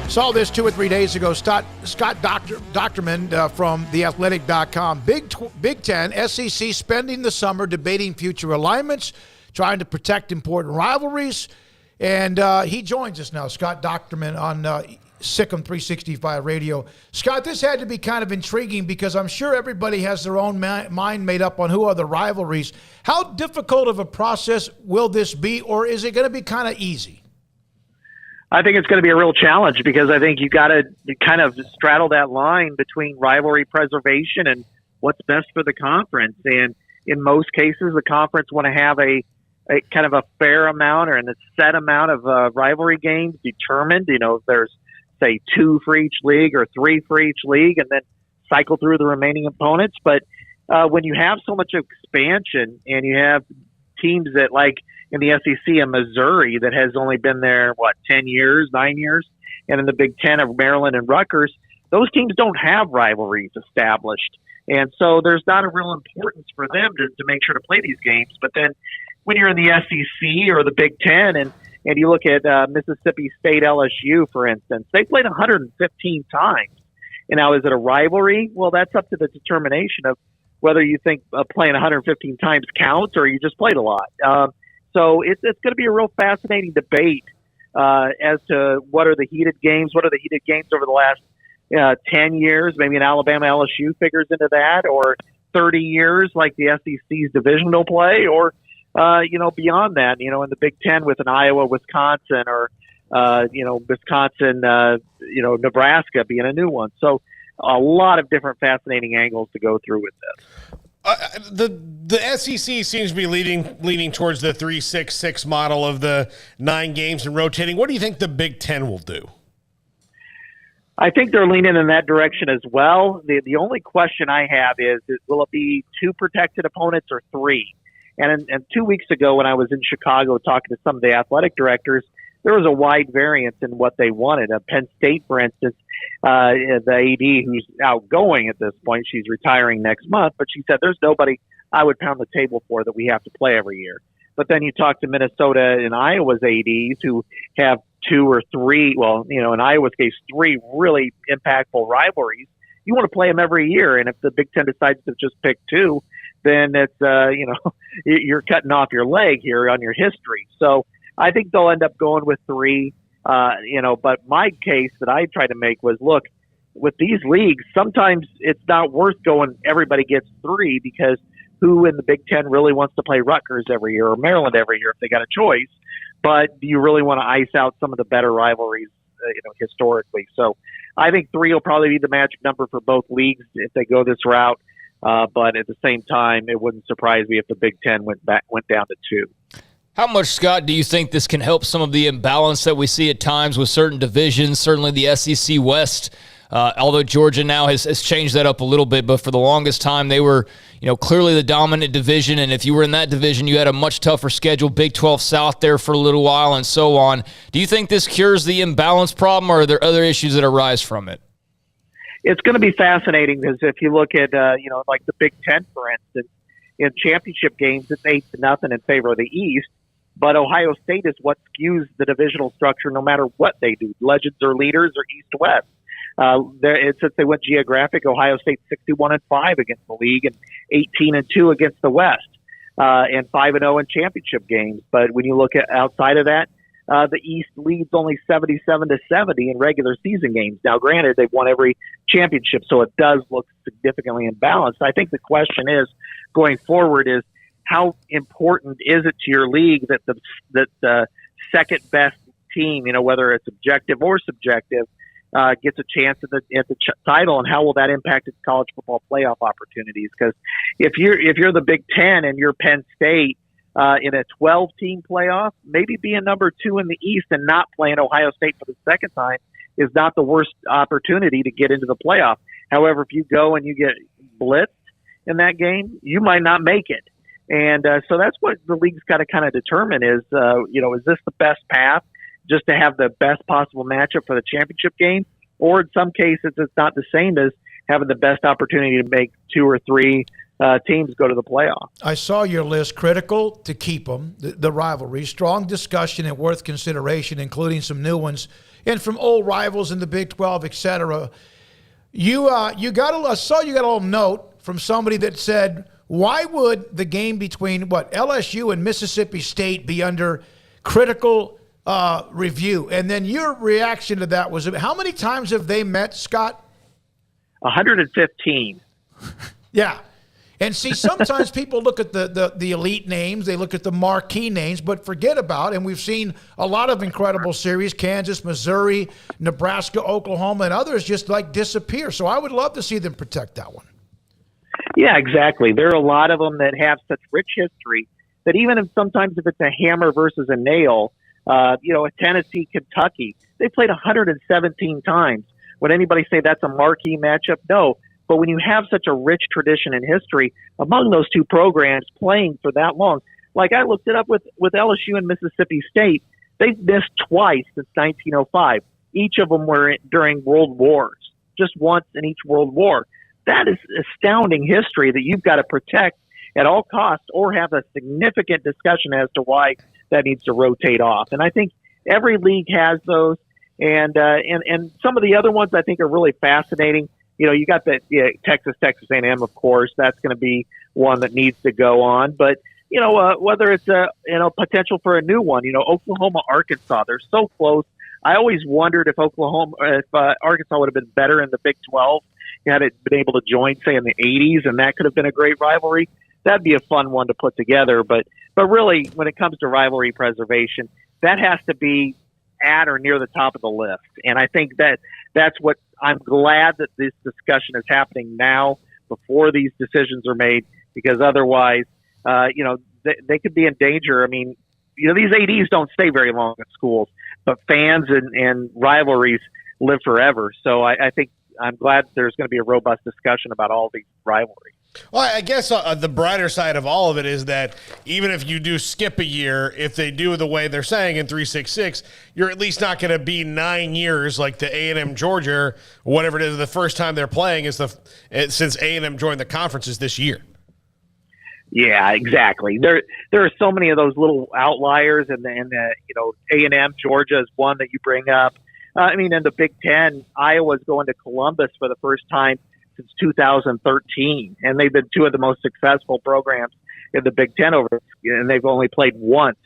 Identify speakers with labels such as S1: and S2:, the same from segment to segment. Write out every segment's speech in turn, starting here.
S1: Saw this 2 or 3 days ago. Scott Dochterman from theathletic.com. Big Ten, SEC spending the summer debating future alignments, trying to protect important rivalries. And he joins us now, Scott Dochterman, on Sikkim 365 Radio. Scott, this had to be kind of intriguing because I'm sure everybody has their own mind made up on who are the rivalries. How difficult of a process will this be, or is it going to be kind of easy?
S2: I think it's going to be a real challenge because I think you got to kind of straddle that line between rivalry preservation and what's best for the conference. And in most cases, the conference want to have a kind of a fair amount or a set amount of rivalry games determined. You know, if there's, say, 2 for each league or 3 for each league, and then cycle through the remaining opponents. But when you have so much expansion and you have teams that, like in the SEC and Missouri, that has only been there, 10 years, 9 years, and in the Big Ten of Maryland and Rutgers, those teams don't have rivalries established. And so there's not a real importance for them to make sure to play these games. But then when you're in the SEC or the Big Ten and you look at Mississippi State LSU, for instance, they played 115 times. And now, is it a rivalry? Well, that's up to the determination of whether you think playing 115 times counts or you just played a lot. So it's going to be a real fascinating debate as to what are the heated games, over the last 10 years. Maybe an Alabama LSU figures into that, or 30 years like the SEC's divisional play, or beyond that, in the Big Ten with an Iowa, Wisconsin, or Wisconsin, Nebraska being a new one. So a lot of different fascinating angles to go through with this.
S3: The SEC seems to be leaning towards the 3-6-6 model of the 9 games and rotating. What do you think the Big Ten will do?
S2: I think they're leaning in that direction as well. The only question I have is will it be 2 protected opponents or 3? And 2 weeks ago when I was in Chicago talking to some of the athletic directors, there was a wide variance in what they wanted. Penn State, for instance, the AD who's outgoing at this point, she's retiring next month, but she said there's nobody I would pound the table for that we have to play every year. But then you talk to Minnesota and Iowa's ADs who have 2 or 3, in Iowa's case, 3 really impactful rivalries. You want to play them every year, and if the Big Ten decides to just pick 2, then it's, you're cutting off your leg here on your history. So I think they'll end up going with 3, but my case that I tried to make was, look, with these leagues, sometimes it's not worth going everybody gets 3 because who in the Big Ten really wants to play Rutgers every year or Maryland every year if they got a choice? But do you really want to ice out some of the better rivalries, historically? So I think 3 will probably be the magic number for both leagues if they go this route. But at the same time, it wouldn't surprise me if the Big Ten went down to 2.
S4: How much, Scott, do you think this can help some of the imbalance that we see at times with certain divisions, certainly the SEC West, although Georgia now has changed that up a little bit, but for the longest time they were clearly the dominant division, and if you were in that division, you had a much tougher schedule, Big 12 South there for a little while and so on. Do you think this cures the imbalance problem, or are there other issues that arise from it?
S2: It's going to be fascinating because if you look at, like the Big Ten, for instance, in championship games, it's 8-0 in favor of the East. But Ohio State is what skews the divisional structure no matter what they do, legends or leaders or East-West. Since they went geographic, Ohio State 61-5 against the league and 18-2 against the West, and 5-0 in championship games. But when you look at outside of that, the East leads only 77-70 in regular season games. Now, granted, they've won every championship, so it does look significantly imbalanced. I think the question is, going forward, is how important is it to your league that the second best team, whether it's objective or subjective, gets a chance at the title, and how will that impact its college football playoff opportunities? Because if you're the Big Ten and you're Penn State in a 12-team playoff, maybe being number 2 in the East and not playing Ohio State for the second time is not the worst opportunity to get into the playoff. However, if you go and you get blitzed in that game, you might not make it. And so that's what the league's got to kind of determine is, is this the best path just to have the best possible matchup for the championship game? Or in some cases, it's not the same as having the best opportunity to make 2 or 3 teams go to the playoff.
S1: I saw your list. Critical to keep them, the rivalry. Strong discussion and worth consideration, including some new ones and from old rivals in the Big 12, et cetera. I saw you got a little note from somebody that said, why would the game between LSU and Mississippi State be under critical review? And then your reaction to that was, how many times have they met, Scott?
S2: 115.
S1: Yeah. And see, sometimes people look at the elite names, they look at the marquee names, but forget about, and we've seen a lot of incredible series, Kansas, Missouri, Nebraska, Oklahoma, and others just disappear. So I would love to see them protect that one.
S2: Yeah, exactly. There are a lot of them that have such rich history that even if sometimes if it's a hammer versus a nail, a Tennessee, Kentucky, they played 117 times. Would anybody say that's a marquee matchup? No. But when you have such a rich tradition and history among those two programs playing for that long, like I looked it up with LSU and Mississippi State, they've missed twice since 1905. Each of them were during world wars, just once in each world war. That is astounding history that you've got to protect at all costs or have a significant discussion as to why that needs to rotate off. And I think every league has those. And some of the other ones I think are really fascinating. You got the Texas A&M, of course. That's going to be one that needs to go on. But, whether it's potential for a new one, Oklahoma, Arkansas, they're so close. I always wondered if Arkansas would have been better in the Big 12 had it been able to join, say, in the 80s, and that could have been a great rivalry. That'd be a fun one to put together. But really, when it comes to rivalry preservation, that has to be at or near the top of the list. And I think that's what I'm glad that this discussion is happening now before these decisions are made, because otherwise, they could be in danger. I mean, these ADs don't stay very long at schools, but fans and rivalries live forever. So I think I'm glad there's going to be a robust discussion about all these rivalries.
S3: Well, I guess the brighter side of all of it is that even if you do skip a year, if they do the way they're saying in 366, you're at least not going to be 9 years like the A&M Georgia, or whatever it is. The first time they're playing is since A&M joined the conferences this year.
S2: Yeah, exactly. There are so many of those little outliers, and A&M Georgia is one that you bring up. In the Big Ten, Iowa's going to Columbus for the first time since 2013, and they've been two of the most successful programs in the Big Ten and they've only played once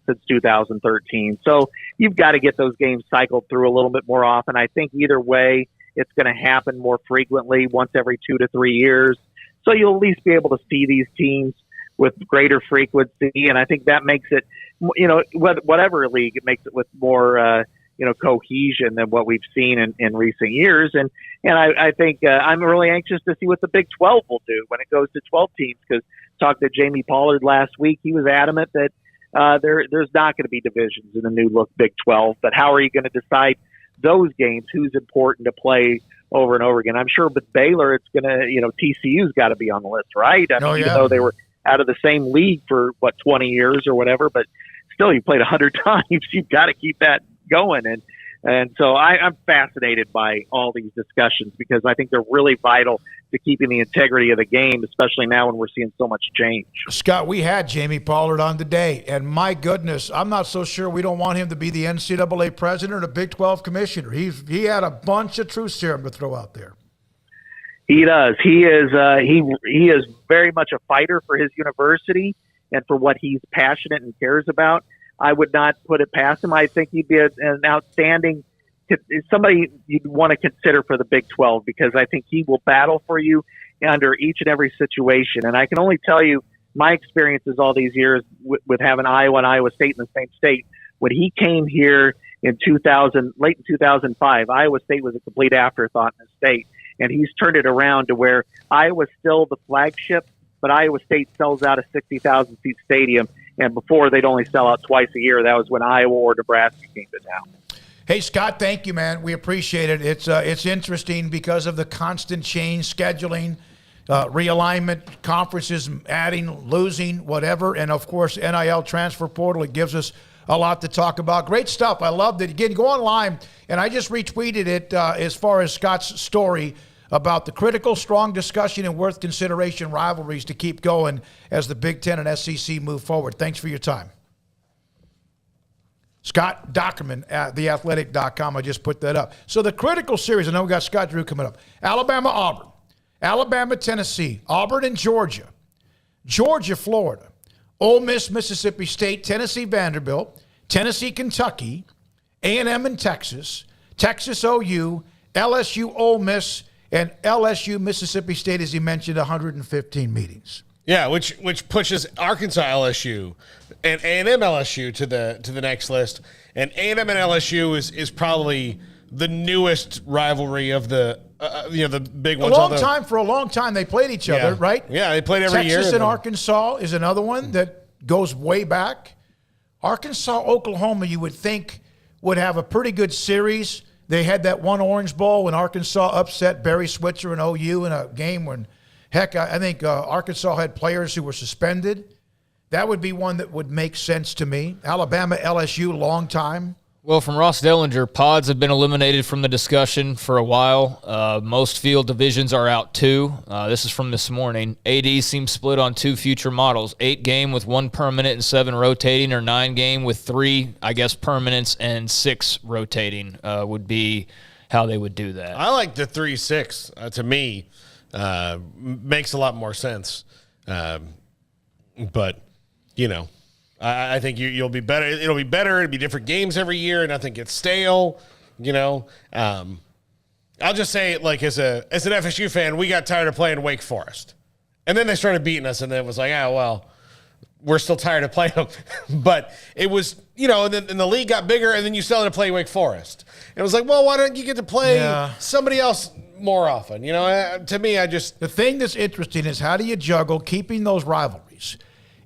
S2: since 2013. So you've got to get those games cycled through a little bit more often. I think either way, it's going to happen more frequently, once every 2 to 3 years. So you'll at least be able to see these teams with greater frequency, and I think that makes it, whatever league, it makes it with more cohesion than what we've seen in recent years. And I think I'm really anxious to see what the Big 12 will do when it goes to 12 teams, because talked to Jamie Pollard last week. He was adamant that there's not going to be divisions in the new look Big 12, but how are you going to decide those games, who's important to play over and over again? I'm sure with Baylor, it's going to, TCU's got to be on the list, right? Even though they were out of the same league for 20 years or whatever, but still you played 100 times. You've got to keep that going. And so I'm fascinated by all these discussions, because I think they're really vital to keeping the integrity of the game, especially now when we're seeing so much change.
S1: Scott, we had Jamie Pollard on today, and my goodness, I'm not so sure we don't want him to be the NCAA president or the Big 12 commissioner. He had a bunch of truth serum to throw out there.
S2: He does. He is very much a fighter for his university and for what he's passionate and cares about. I would not put it past him. I think he'd be an outstanding somebody you'd want to consider for the Big 12, because I think he will battle for you under each and every situation. And I can only tell you my experiences all these years with having Iowa and Iowa State in the same state. When he came here in late in 2005, Iowa State was a complete afterthought in the state. And he's turned it around to where Iowa's still the flagship, but Iowa State sells out a 60,000-seat stadium. And before, they'd only sell out twice a year. That was when Iowa or Nebraska came to town.
S1: Hey, Scott, thank you, man. We appreciate it. It's interesting because of the constant change, scheduling, realignment, conferences, adding, losing, whatever. And, of course, NIL transfer portal. It gives us a lot to talk about. Great stuff. I loved it. Again, go online, and I just retweeted it as far as Scott's story about the critical, strong discussion and worth consideration rivalries to keep going as the Big Ten and SEC move forward. Thanks for your time. Scott Dochterman at theathletic.com. I just put that up. So the critical series, I know we got Scott Drew coming up. Alabama, Auburn. Alabama, Tennessee. Auburn and Georgia. Georgia, Florida. Ole Miss, Mississippi State. Tennessee, Vanderbilt. Tennessee, Kentucky. A&M and Texas. Texas, OU. LSU, Ole Miss. And LSU, Mississippi State, as he mentioned, 115 meetings.
S3: Yeah, which pushes Arkansas LSU and A&M LSU to the next list. And A&M and LSU is probably the newest rivalry of the the big ones.
S1: For a long time they played each other, right?
S3: Yeah, they played every year.
S1: Texas and Arkansas is another one that goes way back. Arkansas, Oklahoma, you would think would have a pretty good series. They had that one Orange Bowl when Arkansas upset Barry Switzer and OU in a game when, heck, I think Arkansas had players who were suspended. That would be one that would make sense to me. Alabama, LSU, long time.
S4: Well, from Ross Dellinger, pods have been eliminated from the discussion for a while. Most field divisions are out too. This is from this morning. AD seems split on 2 future models, 8-game with 1 permanent and 7 rotating, or 9-game with 3, I guess, permanents and 6 rotating would be how they would do that.
S3: I like the 3-6. To me, makes a lot more sense. But, I think you'll be better. It'll be better. It'll be different games every year. Nothing gets stale. I'll just say, like, as an FSU fan, we got tired of playing Wake Forest, and then they started beating us, and then it was like, we're still tired of playing them. But it was, and then the league got bigger, and then you still had to play Wake Forest. And it was like, well, why don't you get to play somebody else more often? To me, the
S1: thing that's interesting is how do you juggle keeping those rivalries?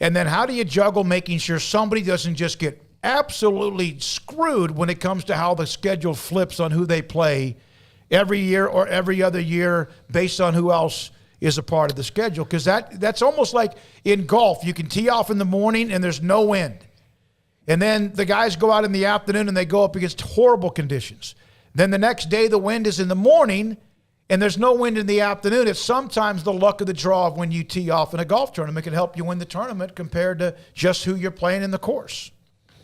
S1: And then how do you juggle making sure somebody doesn't just get absolutely screwed when it comes to how the schedule flips on who they play every year or every other year based on who else is a part of the schedule? Because that's almost like in golf. You can tee off in the morning and there's no wind. And then the guys go out in the afternoon and they go up against horrible conditions. Then the next day the wind is in the morning and there's no wind in the afternoon. It's sometimes the luck of the draw of when you tee off in a golf tournament can help you win the tournament compared to just who you're playing in the course.